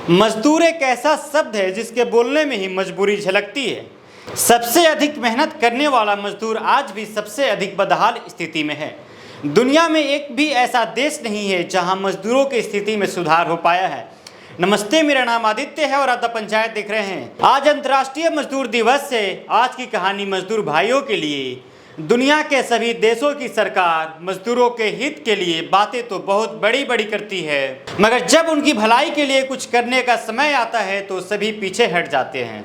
मजदूर एक ऐसा शब्द है जिसके बोलने में ही मजबूरी झलकती है। सबसे अधिक मेहनत करने वाला मजदूर आज भी सबसे अधिक बदहाल स्थिति में है। दुनिया में एक भी ऐसा देश नहीं है जहां मजदूरों की स्थिति में सुधार हो पाया है। नमस्ते, मेरा नाम आदित्य है और आप द पंचायत देख रहे हैं। आज अंतर्राष्ट्रीय मजदूर दिवस है। आज की कहानी मजदूर भाइयों के लिए। दुनिया के सभी देशों की सरकार मजदूरों के हित के लिए बातें तो बहुत बड़ी बड़ी करती है, मगर जब उनकी भलाई के लिए कुछ करने का समय आता है तो सभी पीछे हट जाते हैं।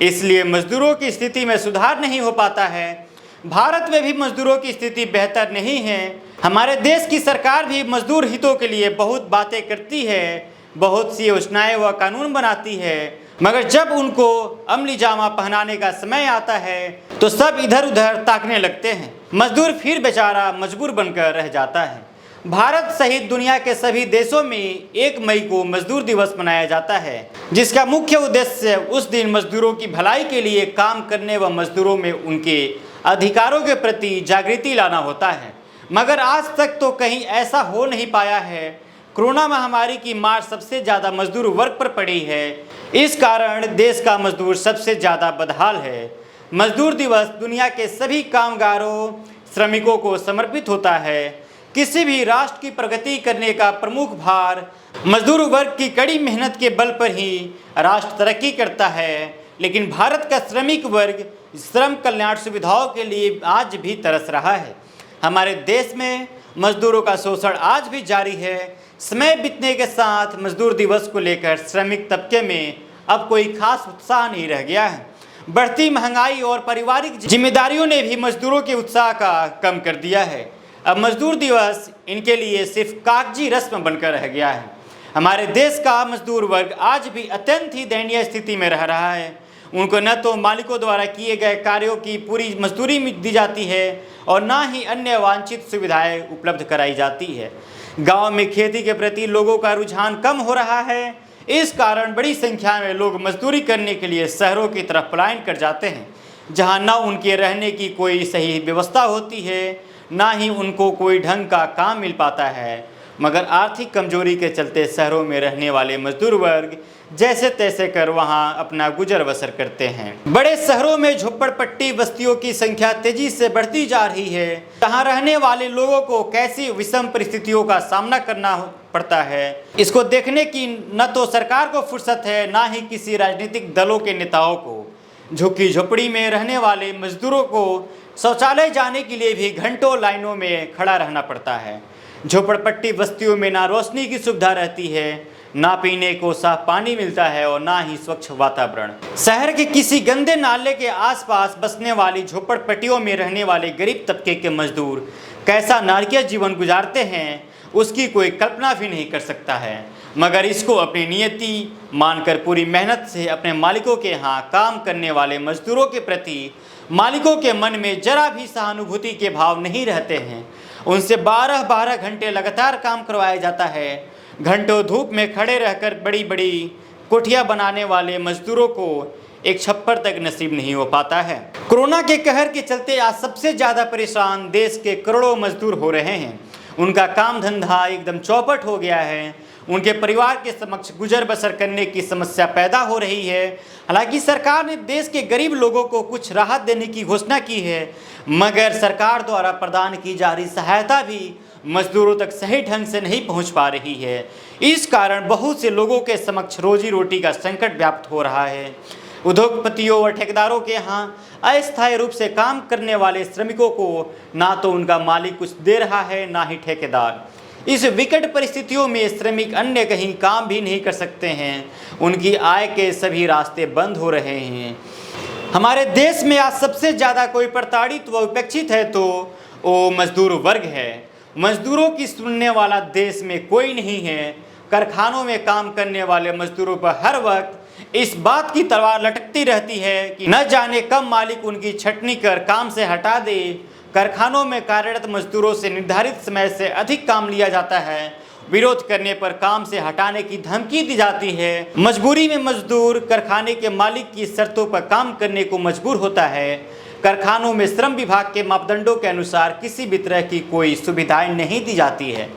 इसलिए मजदूरों की स्थिति में सुधार नहीं हो पाता है। भारत में भी मजदूरों की स्थिति बेहतर नहीं है। हमारे देश की सरकार भी मजदूर हितों के लिए बहुत बातें करती है, बहुत सी योजनाएं व कानून बनाती है, मगर जब उनको अमली जामा पहनाने का समय आता है तो सब इधर उधर ताकने लगते हैं। मजदूर फिर बेचारा मजबूर बनकर रह जाता है। भारत सहित दुनिया के सभी देशों में 1 मई को मजदूर दिवस मनाया जाता है, जिसका मुख्य उद्देश्य उस दिन मजदूरों की भलाई के लिए काम करने व मजदूरों में उनके अधिकारों के प्रति जागृति लाना होता है। मगर आज तक तो कहीं ऐसा हो नहीं पाया है। कोरोना महामारी की मार सबसे ज़्यादा मजदूर वर्ग पर पड़ी है। इस कारण देश का मजदूर सबसे ज़्यादा बदहाल है। मजदूर दिवस दुनिया के सभी कामगारों, श्रमिकों को समर्पित होता है। किसी भी राष्ट्र की प्रगति करने का प्रमुख भार मजदूर वर्ग की कड़ी मेहनत के बल पर ही राष्ट्र तरक्की करता है। लेकिन भारत का श्रमिक वर्ग श्रम कल्याण सुविधाओं के लिए आज भी तरस रहा है। हमारे देश में मजदूरों का शोषण आज भी जारी है। समय बीतने के साथ मजदूर दिवस को लेकर श्रमिक तबके में अब कोई खास उत्साह नहीं रह गया है। बढ़ती महंगाई और पारिवारिक जिम्मेदारियों ने भी मजदूरों के उत्साह का कम कर दिया है। अब मजदूर दिवस इनके लिए सिर्फ कागजी रस्म बनकर रह गया है। हमारे देश का मजदूर वर्ग आज भी अत्यंत ही दयनीय स्थिति में रह रहा है। उनको न तो मालिकों द्वारा किए गए कार्यों की पूरी मजदूरी दी जाती है और न ही अन्य वांछित सुविधाएं उपलब्ध कराई जाती है। गांव में खेती के प्रति लोगों का रुझान कम हो रहा है। इस कारण बड़ी संख्या में लोग मजदूरी करने के लिए शहरों की तरफ पलायन कर जाते हैं, जहां न उनके रहने की कोई सही व्यवस्था होती है, ना ही उनको कोई ढंग का काम मिल पाता है। मगर आर्थिक कमजोरी के चलते शहरों में रहने वाले मजदूर वर्ग जैसे तैसे कर वहां अपना गुजर बसर करते हैं। बड़े शहरों में झोपड़पट्टी बस्तियों की संख्या तेजी से बढ़ती जा रही है। यहाँ रहने वाले लोगों को कैसी विषम परिस्थितियों का सामना करना पड़ता है, इसको देखने की न तो सरकार को फुर्सत है, ना ही किसी राजनीतिक दलों के नेताओं को। झुग्गी झोपड़ी में रहने वाले मजदूरों को शौचालय जाने के लिए भी घंटों लाइनों में खड़ा रहना पड़ता है। झोपड़पट्टी बस्तियों में ना रोशनी की सुविधा रहती है, ना पीने को साफ पानी मिलता है और ना ही स्वच्छ वातावरण। शहर के किसी गंदे नाले के आसपास बसने वाली झोपड़पट्टियों में रहने वाले गरीब तबके के मजदूर कैसा नारकीय जीवन गुजारते हैं, उसकी कोई कल्पना भी नहीं कर सकता है। मगर इसको अपनी नियति मानकर पूरी मेहनत से अपने मालिकों के यहाँ काम करने वाले मजदूरों के प्रति मालिकों के मन में जरा भी सहानुभूति के भाव नहीं रहते हैं। उनसे 12-12 घंटे लगातार काम करवाया जाता है। घंटों धूप में खड़े रहकर बड़ी बड़ी कोठियाँ बनाने वाले मजदूरों को एक छप्पर तक नसीब नहीं हो पाता है। कोरोना के कहर के चलते आज सबसे ज़्यादा परेशान देश के करोड़ों मजदूर हो रहे हैं। उनका काम धंधा एकदम चौपट हो गया है। उनके परिवार के समक्ष गुजर बसर करने की समस्या पैदा हो रही है। हालांकि सरकार ने देश के गरीब लोगों को कुछ राहत देने की घोषणा की है, मगर सरकार द्वारा प्रदान की जा रही सहायता भी मजदूरों तक सही ढंग से नहीं पहुंच पा रही है। इस कारण बहुत से लोगों के समक्ष रोजी रोटी का संकट व्याप्त हो रहा है। उद्योगपतियों व ठेकेदारों के यहाँ अस्थायी रूप से काम करने वाले श्रमिकों को ना तो उनका मालिक कुछ दे रहा है, ना ही ठेकेदार। इस विकट परिस्थितियों में श्रमिक अन्य कहीं काम भी नहीं कर सकते हैं। उनकी आय के सभी रास्ते बंद हो रहे हैं। हमारे देश में आज सबसे ज़्यादा कोई प्रताड़ित व उपेक्षित है तो वो मजदूर वर्ग है। मजदूरों की सुनने वाला देश में कोई नहीं है। कारखानों में काम करने वाले मजदूरों पर हर वक्त इस बात की तलवार लटकती रहती है कि न जाने कब मालिक उनकी छटनी कर काम से हटा दे। कारखानों में कार्यरत मजदूरों से निर्धारित समय से अधिक काम लिया जाता है। विरोध करने पर काम से हटाने की धमकी दी जाती है। मजबूरी में मजदूर कारखाने के मालिक की शर्तों पर काम करने को मजबूर होता है। कारखानों में श्रम विभाग के मापदंडों के अनुसार किसी भी तरह की कोई सुविधाएं नहीं दी जाती है।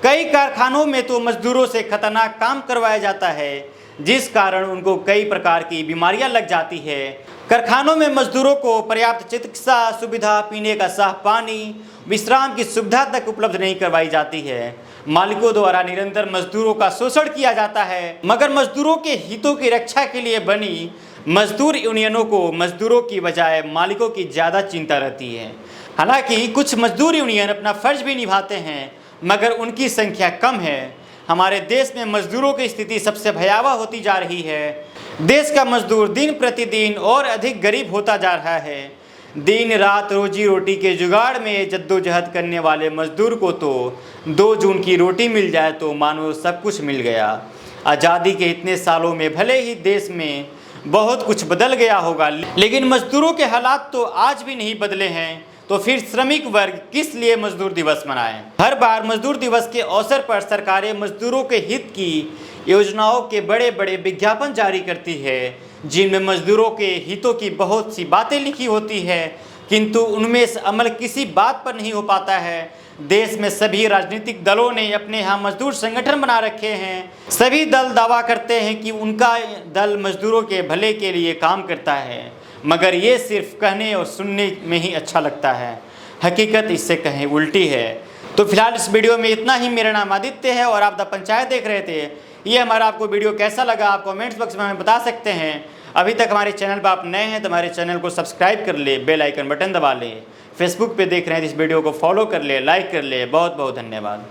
कई कारखानों में तो मजदूरों से खतरनाक काम करवाया जाता है, जिस कारण उनको कई प्रकार की बीमारियां लग जाती है। कारखानों में मजदूरों को पर्याप्त चिकित्सा सुविधा, पीने का साफ पानी, विश्राम की सुविधा तक उपलब्ध नहीं करवाई जाती है। मालिकों द्वारा निरंतर मजदूरों का शोषण किया जाता है, मगर मजदूरों के हितों की रक्षा के लिए बनी मजदूर यूनियनों को मजदूरों की बजाय मालिकों की ज़्यादा चिंता रहती है। हालांकि कुछ मजदूर यूनियन अपना फर्ज भी निभाते हैं, मगर उनकी संख्या कम है। हमारे देश में मजदूरों की स्थिति सबसे भयावह होती जा रही है। देश का मजदूर दिन प्रतिदिन और अधिक गरीब होता जा रहा है। दिन रात रोजी रोटी के जुगाड़ में जद्दोजहद करने वाले मजदूर को तो 2 जून की रोटी मिल जाए तो मानो सब कुछ मिल गया। आज़ादी के इतने सालों में भले ही देश में बहुत कुछ बदल गया होगा, लेकिन मजदूरों के हालात तो आज भी नहीं बदले हैं। तो फिर श्रमिक वर्ग किस लिए मजदूर दिवस मनाएं? हर बार मजदूर दिवस के अवसर पर सरकारें मजदूरों के हित की योजनाओं के बड़े बड़े विज्ञापन जारी करती है, जिनमें मजदूरों के हितों की बहुत सी बातें लिखी होती है, किंतु उनमें से अमल किसी बात पर नहीं हो पाता है। देश में सभी राजनीतिक दलों ने अपने यहाँ मजदूर संगठन बना रखे हैं। सभी दल दावा करते हैं कि उनका दल मजदूरों के भले के लिए काम करता है, मगर ये सिर्फ कहने और सुनने में ही अच्छा लगता है। हकीकत इससे कहीं उल्टी है। तो फिलहाल इस वीडियो में इतना ही। मेरा नाम आदित्य है और आप द पंचायत देख रहे थे। ये हमारा आपको वीडियो कैसा लगा आप कमेंट्स बॉक्स में हमें बता सकते हैं। अभी तक हमारे चैनल पर आप नए हैं तो हमारे चैनल को सब्सक्राइब कर ले, बेल आइकन बटन दबा लें। फेसबुक पे देख रहे हैं तो इस वीडियो को फॉलो कर ले, लाइक कर ले। बहुत बहुत धन्यवाद।